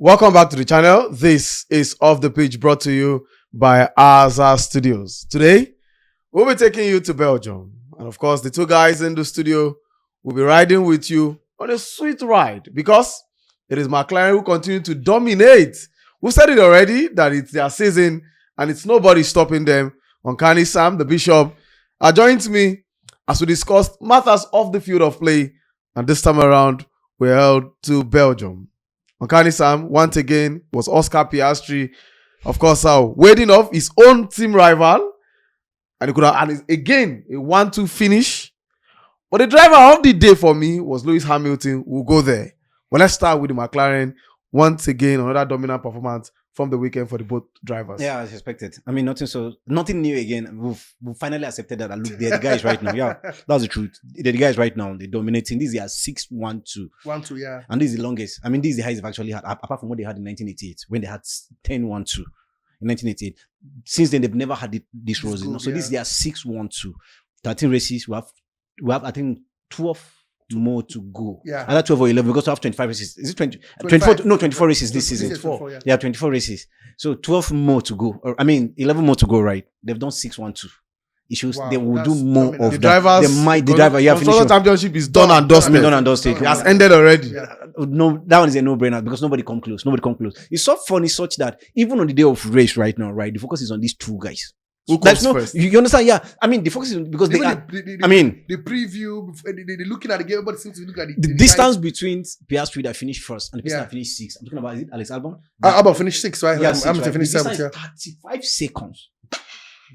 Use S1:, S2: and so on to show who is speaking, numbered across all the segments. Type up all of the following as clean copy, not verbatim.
S1: Welcome back to the channel. This is Off the Pitch, brought to you by Azar Studios. Today, we'll be taking you to Belgium. And of course, the two guys in the studio will be riding with you on a sweet ride because it is McLaren who continue to dominate. We've said it already that it's their season and it's nobody stopping them. Uncanny Sam, the Bishop, joins me as we discuss matters off the field of play. And this time around, we're held to Belgium. Uncanny Sam, once again, was Oscar Piastri, of course, waiting off his own team rival. And he could have, and again, a 1-2 finish. But the driver of the day for me was Lewis Hamilton. We'll go there. But let's start with the McLaren. Once again, another dominant performance from the weekend for the both drivers.
S2: Yeah, as expected. I mean, nothing new again. We've finally accepted that. Look, they're the guys right now. Yeah, that's the truth. They're the guys right now. They're dominating. This is their 6-1-2.
S3: 1-2, yeah.
S2: And this is the longest. I mean, this is the highest they've actually had, apart from what they had in 1988, when they had 10-1-2 in 1988. Since then, they've never had this rose. So this is their 6-1-2. 13 races. We have I think 12 more to go.
S3: Yeah.
S2: Either 12 or 11 because we have 25 races. Is it 20? 24? No, 24 races this season.
S3: 24,
S2: yeah, 24 races. So 12 more to go. Or, I mean, 11 more to go, right? They've done 6-1-2. It shows they will do more of
S1: the
S2: that.
S1: Drivers,
S2: the driver, yeah,
S1: the championship is done and dusted.
S2: Done and dusted.
S1: It has ended already.
S2: Yeah. No, that one is a no-brainer because nobody come close. It's so funny such that even on the day of race right now, right, the focus is on these two guys.
S1: Who comes first?
S2: You understand? Yeah. I mean, the focus is because
S3: the preview, they're looking at the game, but seems to look at
S2: the distance between Piastri that finished first and the person that finished sixth. I'm talking about, is it Alex Albon?
S3: Albon finished 6th, right?
S2: Yeah,
S3: I'm to finish 7th. Yeah.
S2: 35 seconds.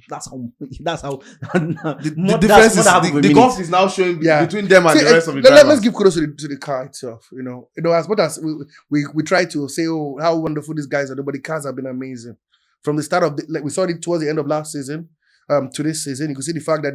S2: That's how.
S1: The difference is the gulf is now showing between them and the rest of the drivers.
S3: Let's give kudos to the car itself. You know, as much as we try to say, oh, how wonderful these guys are, but the cars have been amazing. From the start of we saw it towards the end of last season to this season. You can see the fact that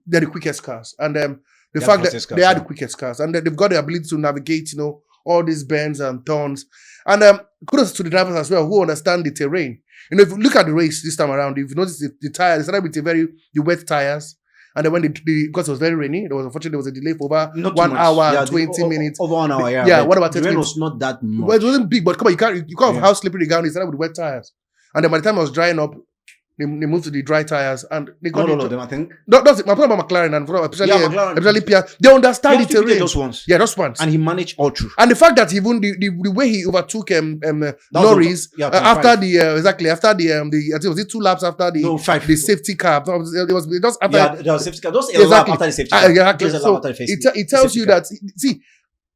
S3: they're the quickest cars, and the fact that they are the quickest cars, and they've got the ability to navigate, you know, all these bends and turns. And kudos to the drivers as well who understand the terrain. You know, if you look at the race this time around, if you notice the tires, they started with the wet tires. And then when because it was very rainy, unfortunately there was a delay for over 1 hour and 20 minutes.
S2: Over 1 hour, yeah.
S3: Yeah, what about 20
S2: minutes?
S3: minutes?
S2: The rain was not that much.
S3: Well, it wasn't big, but come on, you can't have how slippery the ground is. Started with wet tires. And then by the time I was drying up, they moved to the dry tires and they got
S2: I think.
S3: That's it. I'm talking about McLaren and especially Pierre. They understand the terrain.
S2: Just once.
S3: Yeah, just once.
S2: And he managed all through.
S3: And the fact that even the way he overtook Norris after the I think was it 2 laps after the safety car. It was just after
S2: the safety car. Just a lap after the safety car.
S3: Exactly. So it tells you that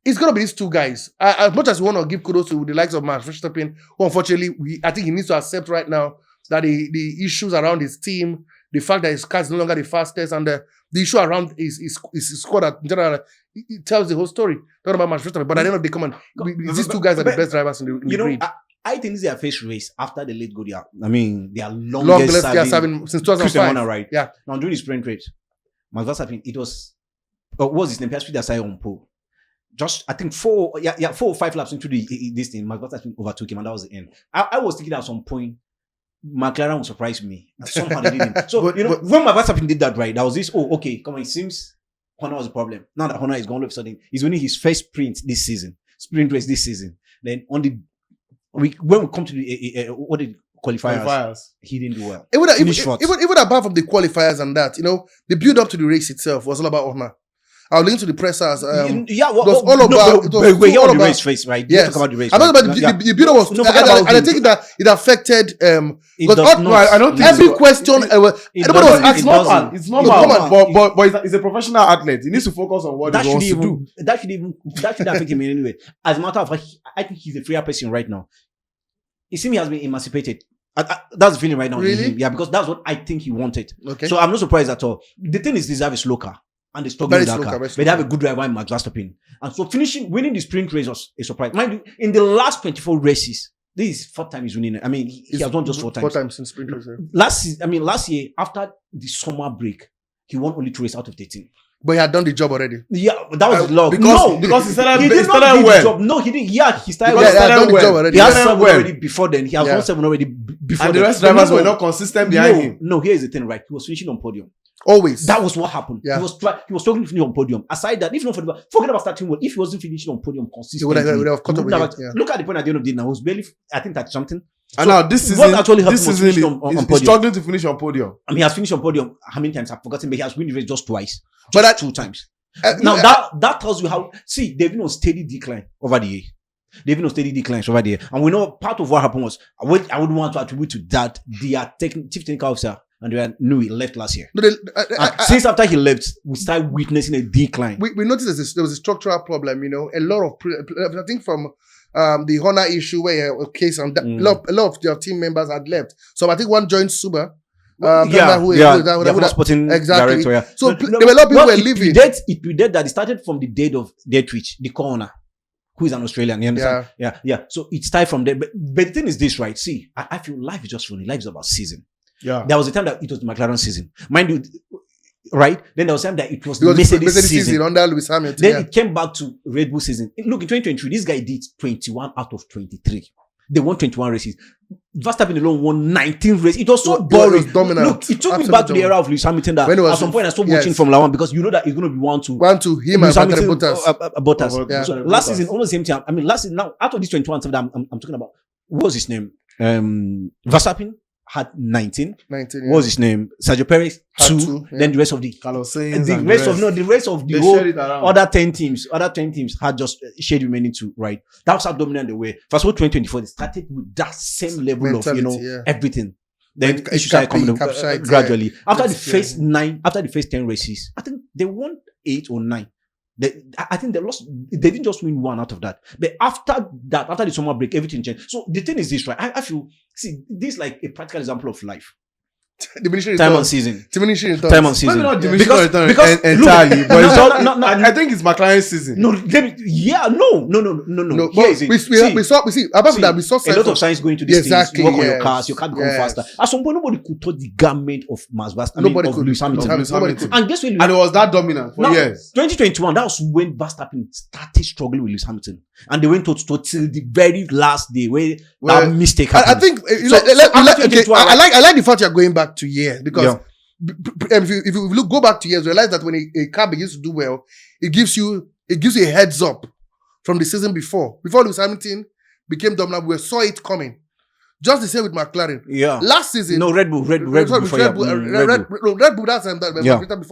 S3: it's going to be these two guys. As much as we want to give kudos to the likes of Max Verstappen, who unfortunately, I think he needs to accept right now that the issues around his team, the fact that his car is no longer the fastest, and the issue around his squad in general, it tells the whole story. Not about Max Verstappen, but at the end of the day, these two guys are the best drivers in the grid.
S2: I think this is their first race after they let go. Their longest
S3: serving since 2005.
S2: Right? Yeah. Now during the sprint race, Max Verstappen, it was what was his name? Piastri that started on pole. Just I think 4 or 5 laps into this thing, Max Verstappen overtook him, and that was the end. I was thinking at some point McLaren would surprise me. Somehow they didn't. So when Max Verstappen did that, right, there was this. Oh, okay, come on. It seems Honda was a problem. Now that Honda is gone all of a sudden, he's winning his first sprint race this season. Then when we come to the qualifiers, he didn't do well.
S3: Even apart from the qualifiers and that, you know, the build up to the race itself was all about Honda. I was listening to the pressers.
S2: It was all about the race face, right?
S3: Yes.
S2: Talk about the race.
S3: I know, but the build was. I think that it affected.
S1: I don't think
S3: every question. Everybody was asking.
S1: It's normal, but he's a professional athlete. He needs to focus on what he wants to do.
S2: That should affect him in any way. As a matter of fact, I think he's a freer person right now. It seems he has been emancipated. That's the feeling right now.
S3: Really?
S2: Yeah, because that's what I think he wanted.
S3: Okay.
S2: So I'm not surprised at all. The thing is, they have a slow car. And they struggle with that car. But they have a good driver in Max Verstappen. And so winning the sprint race was a surprise. Mind you, in the last 24 races, this is 4th time he's winning it. I mean, he has won just 4 times.
S3: 4 times in sprint race.
S2: Last year, after the summer break, he won only 2 races out of 13.
S3: But he had done the job already.
S2: Yeah, that was luck.
S1: Because he started,
S2: he
S1: he
S2: did not
S1: started
S2: do
S1: well.
S2: the job. No, he didn't. Yeah, he started
S3: Because he had
S2: well.
S3: done the job already.
S2: He has
S1: started
S2: 7
S1: well.
S2: already before then. He has won 7 already before
S1: And
S2: then.
S1: the rest
S2: But
S1: drivers were not consistent behind him.
S2: No, here is the thing, right? He was finishing on podium.
S3: Always.
S2: That was what happened.
S3: Yeah.
S2: He was struggling to finish on podium. Aside that, if not forget about starting well, if he wasn't finishing on podium
S3: He
S2: consistently,
S3: would have caught up with it. Yeah.
S2: look at the point at the end of the day now. He was barely, I think, 30 something.
S1: And now this
S2: what
S1: season,
S2: actually happened
S1: this
S2: was
S1: season
S2: finishing on
S1: he's
S2: podium.
S1: struggling to finish on podium.
S2: I mean, he has finished on podium how many times? I've forgotten, but he has won the race just twice.
S3: But
S2: Just 2 times. Now that tells you how. See, they've been on steady decline over the year. They've been on steady declines over the year, and we know part of what happened was I wouldn't want to attribute to that their chief technical officer and knew he left last year.
S3: No,
S2: Since after he left, we started witnessing a decline.
S3: we noticed there was a structural problem. A lot of I think from the Honor issue where a case and a lot of their team members had left. So I think one joined Suba.
S2: Sporting
S3: exactly.
S2: Director, yeah.
S3: So there were a lot of people were leaving.
S2: It predates that. It started from the date of Debrief, the coroner, who is an Australian. You understand? Yeah. So it started from there. But the thing is this, right? See, I feel life is just funny. Life is about season.
S1: Yeah.
S2: There was a time that it was the McLaren season. Mind you, right? Then there was a time that it was the
S3: Because
S2: Mercedes season.
S3: under Lewis Hamilton.
S2: Then it came back to Red Bull season. Look, in 2023, this guy did 21 out of 23. They won 21 races. Verstappen alone won 19 races. It was so boring.
S3: It was dominant.
S2: Look, it took me back to the era of Lewis Hamilton that at some point I stopped watching Formula 1 because you know that it's going to be 1-2.
S3: Him
S2: Lewis
S3: and
S2: Hamilton,
S3: Bottas.
S2: Bottas. So last season, almost the same time. I mean, last season, now, out of these 21 stuff that I'm talking about, what was his name? Verstappen had 19. What was his name? Sergio Perez, 2. Then the rest of the
S1: Carlos
S2: the
S1: Sainz
S2: rest of the whole other 10 teams had just shade remaining 2, right? That was how dominant they were. First of all, 2024, they started with that same level of everything. Then issues started coming gradually. After the first 10 races, I think they won 8 or 9. I think they lost. They didn't just win 1 out of that. But after the summer break, everything changed. So the thing is this, right? I feel, this is like a practical example of life. Time on season.
S3: Maybe
S1: not diminishing return entirely, but it's all, I think it's McLaren's season.
S2: No.
S3: We saw. Apart from that, we saw
S2: a lot of science going to these things. You work on your cars, your car become faster. At some point, nobody could touch the garment of Max Verstappen.
S3: Nobody could.
S2: Lewis Hamilton.
S3: Nobody could.
S2: And guess what?
S1: And it was that dominant for years.
S2: 2021, that was when Verstappen started struggling with Lewis Hamilton, and they went to till the very last day where that mistake happened.
S3: I think I like the fact you're going back to years because if you go back to years, realize that when a car begins to do well, it gives you a heads up from the season before Lewis Hamilton became dominant. We saw it coming. Just the same with McLaren. Yeah. Last season.
S2: No, Red Bull. Red Bull.
S3: That's before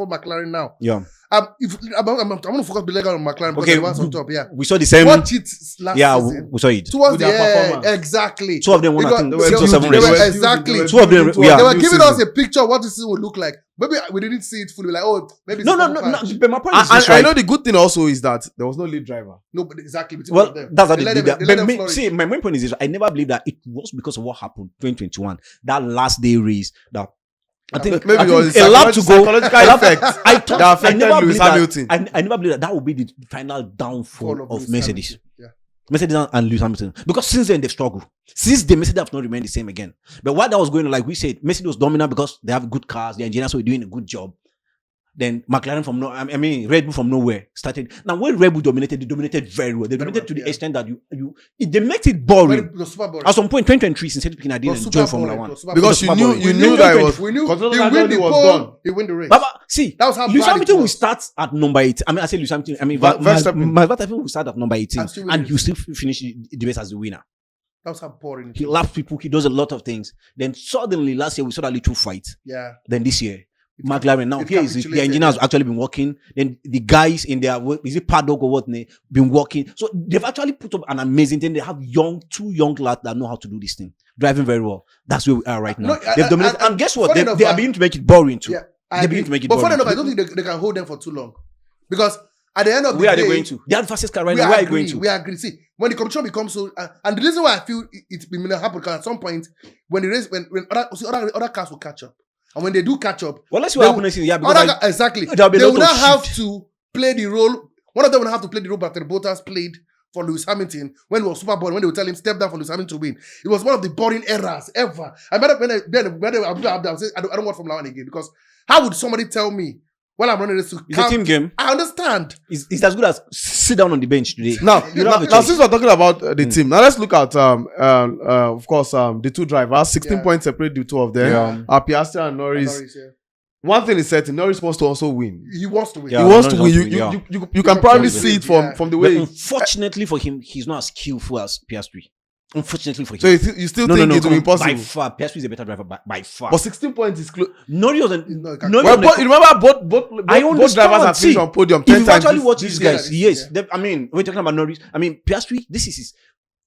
S3: McLaren now.
S2: Yeah.
S3: I'm going to focus on McLaren because was on top. Yeah.
S2: We saw the same.
S3: Watch it last season.
S2: We saw it.
S3: Towards the end. Exactly.
S2: 2 of them won, I think, 6 or 7 races.
S3: Exactly.
S2: 2 of them.
S3: They were giving us a picture of what this season would look like. Maybe we didn't see it fully. Like, maybe it's
S2: no. But my point is this,
S1: I know the good thing also is that there was no lead driver.
S3: No, but exactly.
S2: Well, that's how they did that. But see, my main point is this: I never believed that it was because of what happened 2021, that last day race. That I think
S1: maybe
S2: it was
S1: a lot to go. Effect.
S2: I never believed that would be the final downfall of Mercedes.
S3: Yeah.
S2: Mercedes and Lewis Hamilton. Because since then, they've struggled. Since then, Mercedes have not remained the same again. But while that was going on, like we said, Mercedes was dominant because they have good cars, the engineers were doing a good job. Then McLaren Red Bull from nowhere started. Now, when Red Bull dominated, they dominated very well. They dominated to the extent that they make it boring.
S3: It was super boring.
S2: At some point, 2023, since speaking, I didn't enjoy Formula 1.
S1: Because you knew that it was.
S3: We knew
S1: he was done.
S3: He win the race.
S2: But see,
S3: that was how
S2: Lewis
S3: bad
S2: Hamilton
S3: it
S2: will
S3: was.
S2: start at number 8. I say Lewis Hamilton. Verstappen will start at number 18, and he'll still finish the race as the winner.
S3: That was how boring.
S2: He laps people. He does a lot of things. Then suddenly, last year we saw that little fight.
S3: Yeah.
S2: Then this year, McLaren. Now here is the engineers have actually been working. Then the guys in their paddock or what been working. So they've actually put up an amazing thing. They have two young lads that know how to do this thing, driving very well. That's where we are right now. They've dominated. And guess what? They are beginning to make it boring too.
S3: Yeah,
S2: they're beginning to make it
S3: boring.
S2: But
S3: funny enough, I don't think they can hold them for too long because at the end of the day,
S2: where are they going to? They are the fastest car right now. Where are you going to?
S3: We agree. See, when the competition becomes so, and the reason why I feel it's been happen because at some point when the race, when other cars will catch up, and when they do catch up,
S2: well, let's see what happens. Yeah, because
S3: exactly, they will not have to play the role. One of them will have to play the role that Bottas played for Lewis Hamilton when it was Super Bowl, when they would tell him step down for Lewis Hamilton to win. It was one of the boring errors ever. I don't want Formula 1 again because how would somebody tell me While I'm running this to
S2: It's a team game.
S3: I understand.
S2: It's as good as sit down on the bench today.
S1: Now,
S2: You don't have a
S1: now
S2: choice.
S1: since we're talking about the team, now let's look at of course the two drivers. 16
S3: Yeah.
S1: points separate the two of them.
S2: Yeah.
S1: Piastri and Norris.
S3: Norris, yeah.
S1: One thing is certain: Norris wants to also win.
S3: He wants to win.
S2: Yeah.
S1: He wants to
S2: Norris
S1: win.
S2: wants to win,
S1: You can probably
S3: Yeah.
S1: see it
S3: Yeah.
S1: from the
S2: But
S1: way.
S2: unfortunately for him, he's not as skillful as Piastri. Unfortunately for him.
S1: So you still think it will be
S2: come on.
S1: impossible?
S2: By far, Piastri is a better driver by far.
S1: But 16 points is close.
S2: Norris wasn't.
S3: No, you can't-
S2: Norris
S1: Well,
S2: wasn't-
S1: you remember both
S2: I
S1: drivers
S2: understand.
S1: have finished
S2: See,
S1: on podium
S2: If
S1: 10
S2: you
S1: times.
S2: actually watch these
S3: year,
S2: guys,
S3: this
S2: yes.
S3: year.
S2: I mean, we're talking about Norris. I mean, Piastri, this is his,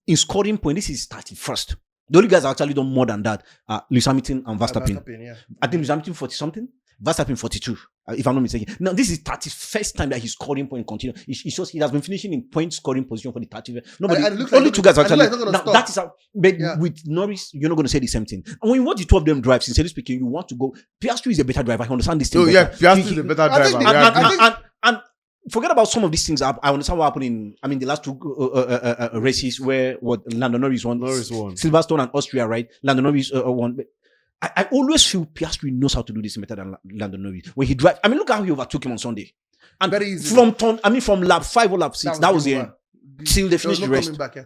S2: in scoring point, this is 31st. The only guys that actually done more than that are Lewis Hamilton and Verstappen.
S3: Yeah.
S2: I think Lewis Hamilton 40 something, Verstappen 42, if I'm not mistaken. Now, this is 31st time that he's scoring point continue. It shows he has been finishing in point scoring position for the 30th. Nobody,
S3: And it looks
S2: only
S3: like
S2: two guys
S3: and it
S2: actually.
S3: looks like it's not
S2: Now,
S3: gonna
S2: that is how, but
S3: Yeah.
S2: with Norris, you're not going to say the same thing. And when you watch the two of them drive, sincerely speaking, you want to go. Piastri is a better driver. I understand this thing.
S1: Oh, yeah,
S2: better.
S1: Piastri
S2: He-
S1: is a better
S3: I think
S1: driver.
S3: the-
S1: We
S3: I
S1: agree.
S3: think-
S2: and forget about some of these things. I understand what happened in, I mean, the last two races where what Lando Norris won.
S1: Norris won.
S2: Silverstone and Austria, right? Lando Norris won. But I always feel Piastri knows how to do this better than Lando Norris. When he drives, I mean, look how he overtook him on Sunday. And
S3: Very easy.
S2: from lap 5 or lap 6, that was the end. Till they
S3: There was
S2: finished
S3: no
S2: the rest.
S3: coming back, yeah.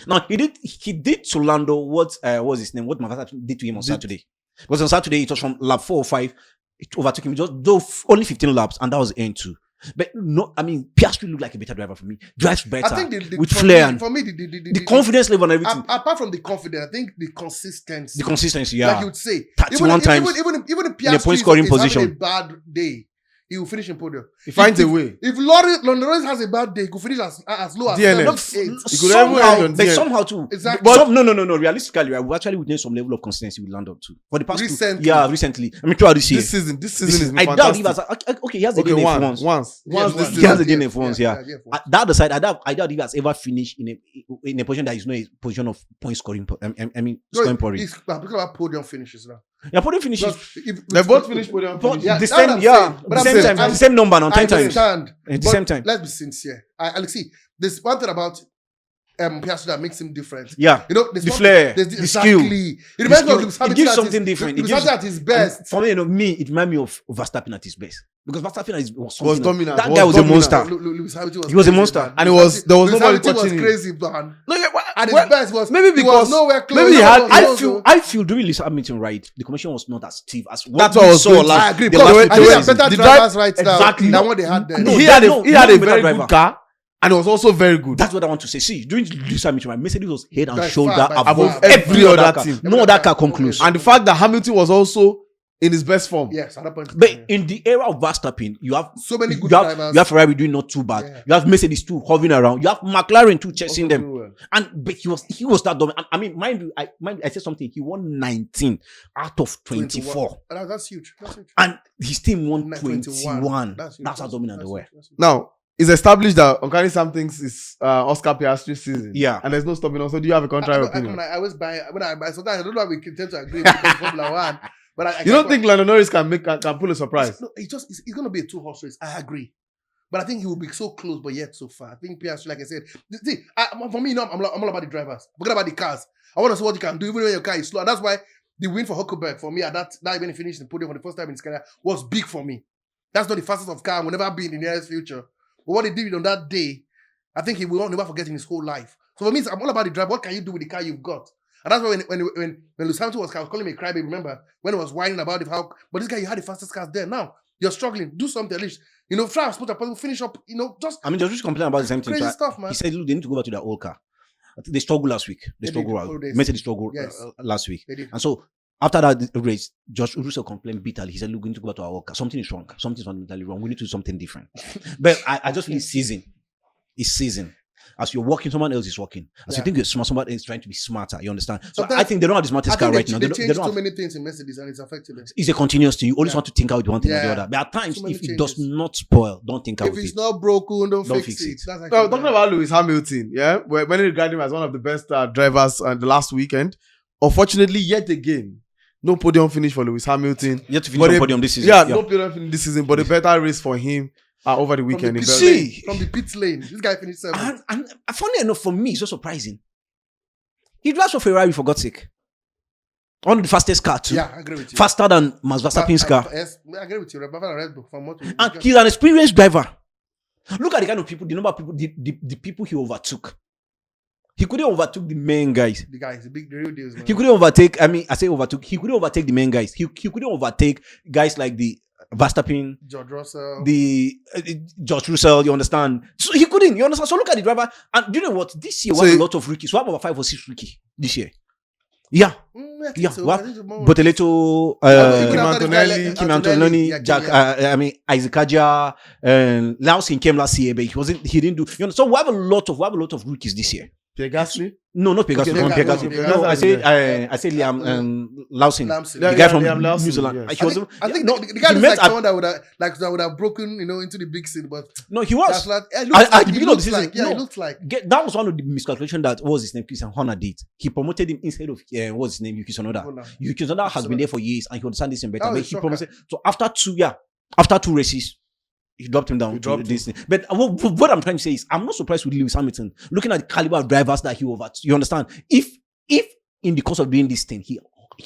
S2: Now he did to Lando what was his name? What Verstappen did to him on Saturday. Because on Saturday it was from lap 4 or 5, it overtook him just though only 15 laps, and that was the end too. But no, I mean Piastri looked like a better driver for me. Drives better
S3: I think
S2: with
S3: for
S2: flair
S3: me,
S2: and
S3: for me,
S2: the confidence level and everything.
S3: apart from the confidence, I think the consistency.
S2: The consistency,
S3: Like
S2: yeah.
S3: you would say.
S2: 31 times
S3: Even if
S2: in a
S3: Piastri
S2: point scoring
S3: is having
S2: position.
S3: a bad day, he will finish in podium.
S1: He finds a way.
S3: If Lando Norris has a bad day, he could finish as low as
S1: DNF.
S3: 7, 8.
S1: He could have
S2: Somehow,
S1: won on
S2: but
S1: DM.
S2: somehow too.
S3: Exactly.
S2: But no. Realistically, I actually witnessed some level of consistency with Lando too. For the past
S3: Recently.
S2: recently. I mean, throughout this year.
S1: This season has been
S2: I doubt he
S1: fantastic.
S2: has. Okay, he has a
S1: Okay,
S2: DNF once.
S1: once
S3: Yes,
S1: this
S3: once.
S2: He has a
S1: season.
S2: DNF once, yeah. The other side, I doubt if he has ever finished in a position that is not a position of point scoring. I mean, scoring point.
S3: I'm talking about podium finishes now.
S2: Yeah, podium finishes.
S3: Because if-
S1: They both finished podium
S2: But
S1: finish.
S3: Yeah,
S2: the
S3: that's what
S2: same,
S3: I'm
S2: yeah,
S3: saying. But
S2: the
S3: I'm
S2: same
S3: saying-
S2: time, the same number, no, 10
S3: I
S2: times.
S3: understand.
S2: At the
S3: But
S2: same time.
S3: Let's be sincere. Alex, see, there's one thing about Piastri that makes him different.
S2: Yeah,
S3: You know, there's
S2: the
S3: one-
S2: flair,
S3: there's
S2: the skill.
S3: Exactly. It reminds me of Lewis
S2: It
S3: Hamilton
S2: gives
S3: at
S2: something
S3: his-
S2: different.
S3: Lewis Hamilton at his best.
S2: For me, it reminds me of Verstappen at his best. Because Verstappen was something
S1: Was dominant,
S2: That
S1: was
S2: guy was a
S1: dominant.
S2: monster.
S3: Lewis Hamilton was
S2: He was a
S3: crazy,
S2: monster.
S3: man.
S1: And it was- there was
S3: Lewis
S1: nobody
S3: Hamilton was
S1: touching him.
S3: crazy, man.
S1: No, yeah,
S3: At his
S1: well,
S3: best was
S1: maybe
S3: he was
S1: because-
S3: nowhere close.
S1: maybe he had-
S3: Nowhere close, though.
S2: I feel during Lewis Hamilton right, the commission was not as stiff as what
S1: That's
S2: we
S1: what I was
S2: saw
S1: going to
S2: last.
S1: say.
S3: I agree.
S2: the
S3: Because
S2: last
S3: I
S2: two
S3: think they're
S2: seasons.
S3: better
S1: The
S3: drivers right now
S2: Exactly.
S3: than what they had then.
S2: No,
S1: he
S2: they
S1: had
S2: are
S1: a
S2: no
S1: very
S2: better driver.
S1: good car, and it was also very good.
S2: That's what I want to say. See, during Lewis Hamilton, right, Mercedes was head and
S3: By
S2: shoulder
S3: far, by
S2: above
S3: far.
S2: every
S1: Every
S2: other
S1: other
S2: car.
S1: team.
S2: No other car come close.
S1: And the fact that Hamilton was also in his best form.
S3: Yes, at that point.
S2: But in the era of Verstappen, you have
S3: So many good
S2: you have,
S3: drivers.
S2: you have Ferrari doing not too bad.
S3: Yeah.
S2: You have Mercedes too hovering around. You have McLaren too chasing
S1: Also
S2: them.
S1: doing well.
S2: And but he was that dominant. I mean, mind you, I said something. He won 19 out of 24,
S3: That's huge. That's huge.
S2: and his team won
S3: 21.
S2: 21.
S3: That's huge.
S2: That's how dominant they were.
S3: That's huge.
S1: Now, it's established that Uncanny Somethings is Oscar Piastri's season.
S2: Yeah.
S1: And there's no stopping us. So do you have a contrary opinion?
S3: I always buy when I buy. Sometimes I don't know how we can tend to agree because Formula One. But I
S1: You don't think Lando Norris can pull a surprise?
S3: No, it's going to be a 2-horse race. I agree. But I think he will be so close, but yet so far. I think Piastri, like I said, see, for me, you know, I'm all about the drivers. Forget about the cars. I want to see what you can do, even when your car is slow. And that's why the win for Huckelberg, for me, at that when he finished the podium for the first time in his career, was big for me. That's not the fastest of car and will never be in the nearest future. But what he did on that day, I think he will never forget in his whole life. So for me, I'm all about the drive. What can you do with the car you've got? And that's why when Lewis Hamilton was calling me a crybaby, remember, when he was whining about it, how, but this guy, you had the fastest cars there. Now, you're struggling. Do something at least. You know, try to put a finish up, you know, just
S2: I mean, just complaining about the same thing.
S3: crazy
S2: So
S3: stuff, man.
S2: he said, look, they need to go back to their old car. I think they struggled last week. They
S3: They
S2: struggled.
S3: did.
S2: Mercedes struggled
S3: Yes.
S2: last week.
S3: They did.
S2: And so after that race, Josh Russell complained bitterly. He said, look, we need to go back to our old car. Something is wrong. Something's fundamentally wrong. We need to do something different. But I just feel it's season. It's season. As you're working, someone else is working. As you
S3: Yeah.
S2: think you're smart, someone else is trying to be smarter. You understand? So
S3: Sometimes-
S2: I think they don't have the
S3: I
S2: smartest car
S3: think
S2: right now.
S3: they
S2: They
S3: changed
S2: don't
S3: so
S2: have,
S3: many things in Mercedes and it's affected them.
S2: it's a continuous thing. You always
S3: Yeah.
S2: want to think out one thing or the
S3: Yeah.
S2: other. But at times,
S3: So many
S2: if it does
S3: changes.
S2: not spoil, don't think out
S3: If it's
S2: it.
S3: not broken, don't
S2: Don't
S3: fix
S2: fix
S3: it.
S2: it.
S3: That's
S1: No, talking about Lewis Hamilton, yeah, when he regarded him as one of the best drivers the last weekend, unfortunately, yet again, no podium finish for Lewis Hamilton.
S2: You have to finish
S1: But
S2: on
S1: a-
S2: podium this season.
S1: Yeah, no podium finish this season, but a better race for him over the weekend in Belgium.
S2: See.
S3: From the pit lane. This guy finished 7th.
S2: And funny enough, for me, it's so surprising. He drives for Ferrari, for God's sake. One of the fastest car too.
S3: Yeah, I agree with you.
S2: Faster than Max Verstappen's car.
S3: Yes, I agree with you. Red Bull from what
S2: And he's an experienced driver. Look at the kind of people, the number of people, the people he overtook. He couldn't overtake the main guys.
S3: The guys, the real deals, man.
S2: He couldn't overtake, I say overtook. He couldn't overtake the main guys. He couldn't overtake guys like the Verstappen,
S3: George Russell,
S2: George Russell, you understand? So he couldn't, you understand? So look at the driver. And do you know what? This year was a lot of rookies. We have over 5 or 6 rookies this year. Yeah. Yeah.
S3: So.
S2: Boteleto, Kim Antonelli, Jack, Isaac Aja, Lausin came last year, but he didn't do, you know, so we have a lot of rookies this year.
S1: Gasly?
S2: No, not Pegasus.
S1: Okay,
S2: Not Pegasus.
S1: okay,
S2: No, I say Liam Lausin, the guy from New Zealand.
S1: Yes.
S2: He was,
S3: I think the guy looks like someone that would have broken, you know, into the big scene, but
S2: no, he was.
S3: At the beginning of the season, he looks like.
S2: That was one of the miscalculations that what was his name, Christian Horner did. He promoted him instead of what was his name, Yuki Tsunoda. Yuki Tsunoda has been there for years and he understands this better. But he promoted. So after 2 races, he dropped him down to this thing. But what I'm trying to say is, I'm not surprised with Lewis Hamilton. Looking at the caliber of drivers that he overtook, you understand? If in the course of doing this thing, he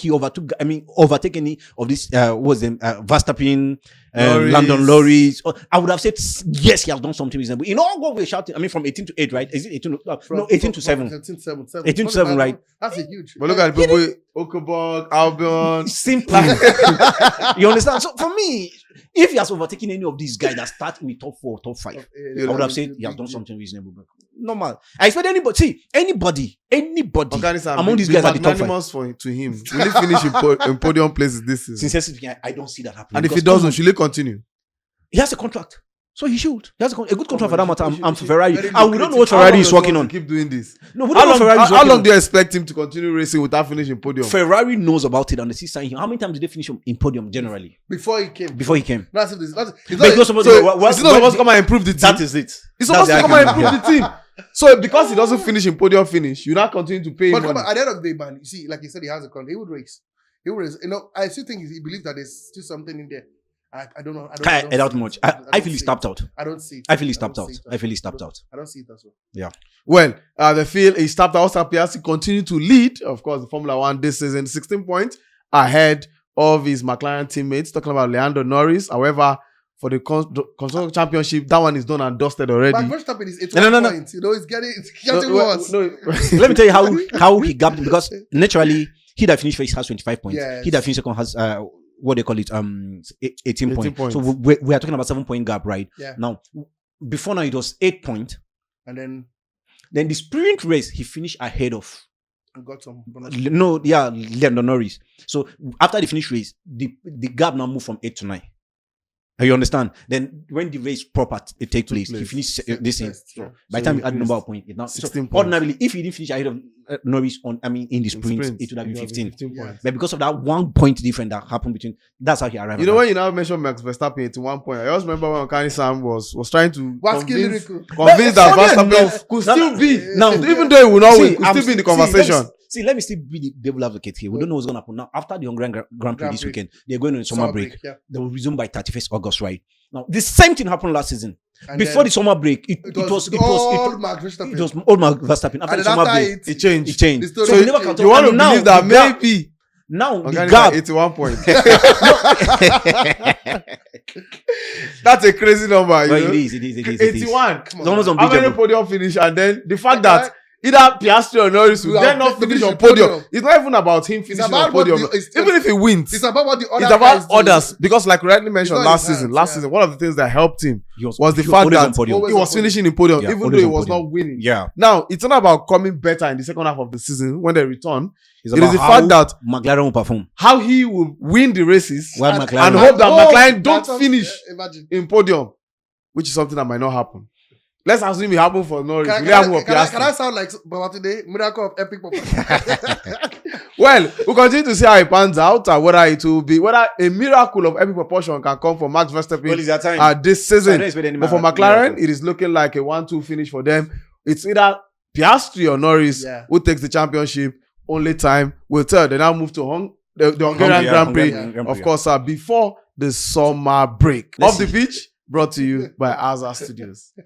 S2: overtook, overtake any of this, Verstappen, Lando Norris. I would have said, yes, he has done something reasonable. You know what we're shouting? From 18 to 8, right? Is it 18? No, 18 to 7. 18 to 7, right?
S3: That's a huge.
S1: But look at the people, Okoborg, Albion.
S2: Simple. You understand? So for me, if he has overtaken any of these guys that start in the top 4, top 5, I would have said he has done something reasonable. But normal. I expect anybody among these guys at the top 5.
S1: To him. Will he finish in podium places this season?
S2: Sincerely speaking, I don't see that happening.
S1: And if he doesn't, should he continue?
S2: He has a contract. So he should. He has a good contract for that matter. I'm for Ferrari. And we don't know what Ferrari is working on.
S1: Keep doing this.
S2: No, we don't know what Ferrari is working on.
S1: How long do you expect him to continue racing without finishing podium?
S2: Ferrari knows about it and they see signing him. How many times did they finish in podium generally?
S3: Before he came.
S2: That's
S1: supposed to come and improve the team.
S2: That is it.
S1: He's supposed to come and improve the team. So because he doesn't finish in podium finish, you now continue to pay him money.
S3: But at the end of the day, man, you see, like you said, he has a contract. He would race. You know, I still think he believes that there's still something in there. I don't know. I
S2: don't much. I feel he stepped out.
S3: I don't see it.
S2: I feel he stepped out. I feel he stepped out.
S3: I don't see it as well.
S2: Yeah.
S1: Well, they feel he stepped out. Piastri continued to lead, of course, the Formula 1 this season, 16 points ahead of his McLaren teammates. Talking about Lando Norris. However, for the Constructor Championship, that one is done and dusted already.
S3: But Verstappen is 81 points. You know, it's getting worse.
S2: Let me tell you how he gapped him, because naturally, he that finished first has 25 points. Yes. He that finished second has what they call it 18 points. So we are talking about 7-point gap, right?
S3: Yeah.
S2: Now, before now it was 8 points.
S3: And
S2: then the sprint race he finished ahead of.
S3: And got some
S2: Lando Norris. So after the finish race, the gap now moved from 8 to 9. You understand? Then when the race proper takes place, he finished this thing. By the time you add the number of points, it's now 16 points. Ordinarily, if he didn't finish ahead of Norris in the sprint, it would have been 15 points. But because of that 1 point difference that happened between, that's how he arrived.
S1: You know, when you now mention Max Verstappen 81 points, I always remember when Kanye Sam was trying to convince that Verstappen could still be. Now, even though he would not win, could still be in the conversation.
S2: Let me still be the devil advocate here. We don't know what's going to happen. Now, after the Hungarian Grand Prix this weekend, they're going on a summer break. They will resume by 31st August, right? Now, the same thing happened last season. And before the summer break, it was all Max Verstappen. After the summer break,
S1: it changed.
S2: So you never can
S1: you want to believe that maybe
S2: now the gap
S1: 81 points. That's a crazy number.
S2: It is.
S1: 81.
S2: It's almost
S1: unbeatable. How many podium finish, and then the fact that either Piastri or Norris will then not finish on podium. It's not even about him finishing on podium. Even if he wins,
S3: it's about what the other
S1: it's about others. Because like rightly mentioned last season, one of the things that helped him was the fact that he was finishing in podium, even though he was not winning.
S2: Yeah.
S1: Now, it's not about coming better in the second half of the season when they return. It is the fact that
S2: McLaren will perform.
S1: How he will win the races and hope that McLaren don't finish in podium, which is something that might not happen. Let's assume it happened for Norris. Can
S3: I sound like Baba today? Miracle of epic proportion.
S1: Well, we'll continue to see how it pans out, and whether a miracle of epic proportion can come for Max Verstappen this season. But for McLaren, it is looking like a 1-2 finish for them. It's either Piastri or Norris who takes the championship. Only time will tell. They now move to the Hungarian Grand Prix, of course, before the summer break. Off the pitch, brought to you by Azar Studios.